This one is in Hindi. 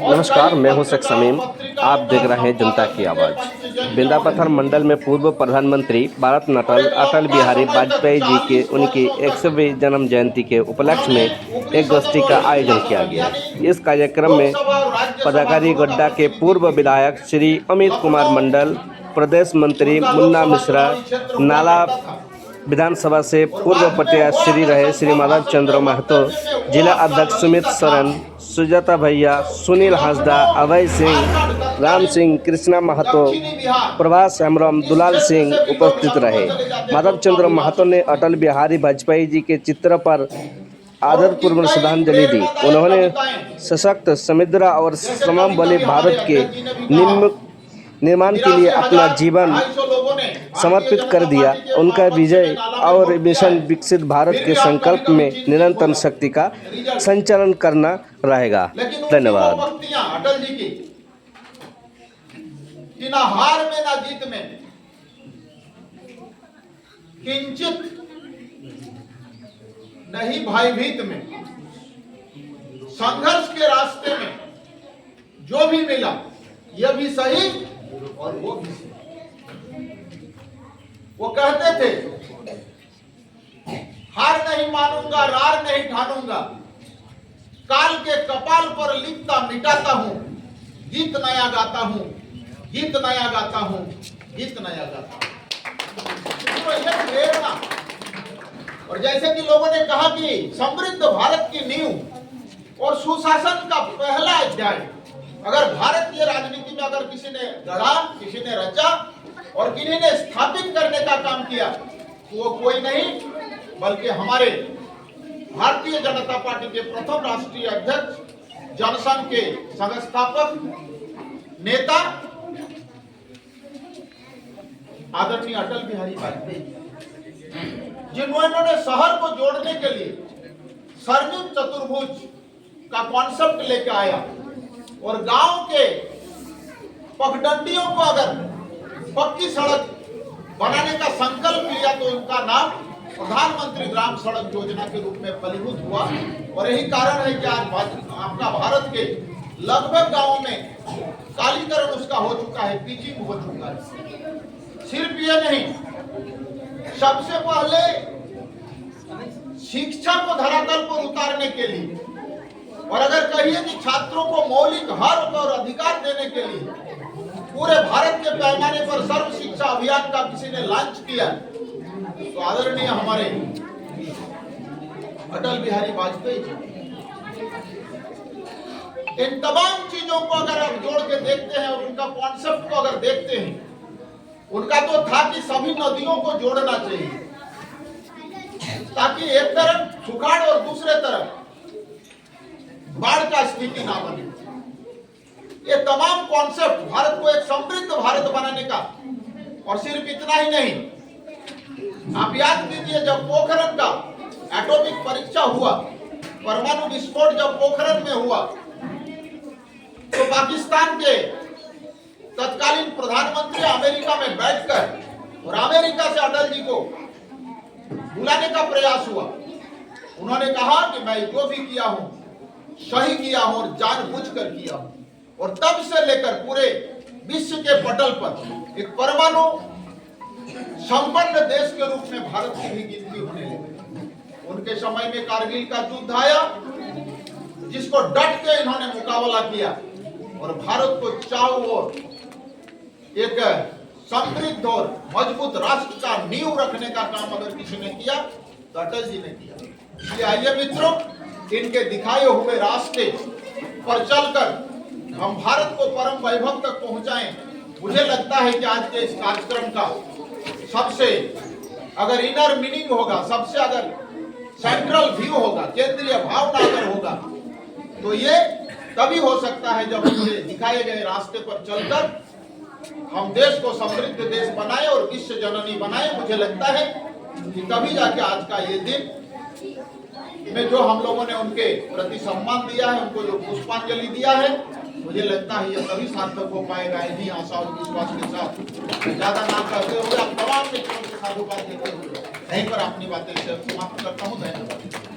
नमस्कार, मैं हूं शेख समीम। आप देख रहे हैं जनता की आवाज़। बिंदापत्थर मंडल में पूर्व प्रधानमंत्री भारत रत्न अटल बिहारी वाजपेयी जी के उनकी 100वीं जन्म जयंती के उपलक्ष्य में एक गोष्ठी का आयोजन किया गया। इस कार्यक्रम में पदाधिकारी गोड्डा के पूर्व विधायक श्री अमित कुमार मंडल, प्रदेश मंत्री मुन्ना मिश्रा, नाला विधानसभा से पूर्व प्रत्याशी रहे श्री माधव चंद्र महतो, जिला अध्यक्ष सुमित सरन, सुजाता भैया, सुनील हांसदा, अभय सिंह, राम सिंह, कृष्णा महतो, प्रभास हेम्ब्रम, दुलाल सिंह उपस्थित रहे। माधव चंद्र महतो ने अटल बिहारी वाजपेयी जी के चित्र पर आदरपूर्वक श्रद्धांजलि दी। उन्होंने सशक्त, समृद्ध और समाबली भारत के निर्माण के लिए अपना जीवन समर्पित कर दिया। उनका विजय और मिशन विकसित भारत के संकल्प में निरंतर शक्ति का संचालन करना रहेगा। धन्यवाद। अटल जी की कि ना हार में ना जीत में किंचित नहीं, भयभीत में, संघर्ष के रास्ते में जो भी मिला यह भी सही और वो भी सही। वो कहते थे, हार नहीं मानूंगा, रार नहीं ठानूंगा, काल के कपाल पर लिखता मिटाता हूं, गीत नया गाता हूं, गीत नया गाता हूं, गीत नया गाता हूं। तो यह प्रेरणा, और जैसे कि लोगों ने कहा कि समृद्ध भारत की नींव और सुशासन का पहला अध्याय अगर भारतीय राजनीति में अगर किसी ने गढ़ा, किसी ने रचा और किसी ने स्थापित करने का काम किया तो वो कोई नहीं बल्कि हमारे भारतीय जनता पार्टी के प्रथम राष्ट्रीय अध्यक्ष, जनसंघ के संस्थापक नेता आदरणीय अटल बिहारी वाजपेयी, जिन्होंने शहर को जोड़ने के लिए स्वर्णिम चतुर्भुज का कॉन्सेप्ट लेकर आया और गांव के पगडंडियों को अगर पक्की सड़क बनाने का संकल्प लिया तो उनका नाम प्रधानमंत्री ग्राम सड़क योजना के रूप में फलीभूत हुआ। और यही कारण है कि आज आपका भारत के लगभग गांवों में कालीकरण उसका हो चुका है, पिचिंग हो चुका है। सिर्फ ये नहीं, सबसे पहले शिक्षा को धरातल पर उतारने के लिए और अगर कहिए कि छात्रों को मौलिक हक और अधिकार देने के लिए पूरे भारत के पैमाने पर सर्व शिक्षा अभियान का किसी ने लॉन्च किया तो आदरणीय हमारे अटल बिहारी वाजपेयी जी। इन तमाम चीजों को अगर आप जोड़ के देखते हैं और उनका कॉन्सेप्ट को अगर देखते हैं, उनका तो था कि सभी नदियों को जोड़ना चाहिए ताकि एक तरफ सुखाड़ और दूसरे तरफ बाढ़ का स्थिति ना बने। ये तमाम कॉन्सेप्ट भारत को एक समृद्ध भारत बनाने का, और सिर्फ इतना ही नहीं, आप याद कीजिए जब पोखरण का एटॉमिक परीक्षा हुआ, परमाणु विस्फोट जब पोखरण में हुआ तो पाकिस्तान के तत्कालीन प्रधानमंत्री अमेरिका में बैठकर और अमेरिका से अटल जी को बुलाने का प्रयास हुआ। उन्होंने कहा कि मैं जो भी किया हूं सही किया हूं और जानबूझकर किया हूं। और तब से लेकर पूरे विश्व के पटल पर एक परमाणु संपन्न देश के रूप में भारत की भी गिनती होने लगी। उनके समय में कारगिल का युद्ध आया जिसको डट के इन्होंने मुकाबला किया और भारत को चारों ओर एक समृद्ध और मजबूत राष्ट्र का नींव रखने का काम अगर किसी ने किया तो अटल जी ने किया। इसलिए आइए मित्रों, इनके दिखाए हुए रास्ते पर चलकर हम भारत को परम वैभव तक पहुंचाएं। मुझे लगता है कि आज के इस कार्यक्रम का सबसे अगर इनर मीनिंग होगा, सबसे अगर सेंट्रल व्यू होगा, केंद्रीय भावना अगर होगा तो ये तभी हो सकता है जब मुझे दिखाए गए रास्ते पर चलकर हम देश को समृद्ध देश बनाए और विश्व जननी बनाए। मुझे लगता है कि तभी जाके आज का ये दिन में जो हम लोगों ने उनके प्रति सम्मान दिया है, उनको जो पुष्पांजलि दिया है, मुझे लगता है ये तभी सार्थक हो पाएगा। इन्हीं आशा और विश्वास के साथ ज्यादा ना करते हुए आप तमाम मित्रों को साधुवाद देते हुए यहीं पर अपनी बातें समाप्त करता हूँ। धन्यवाद।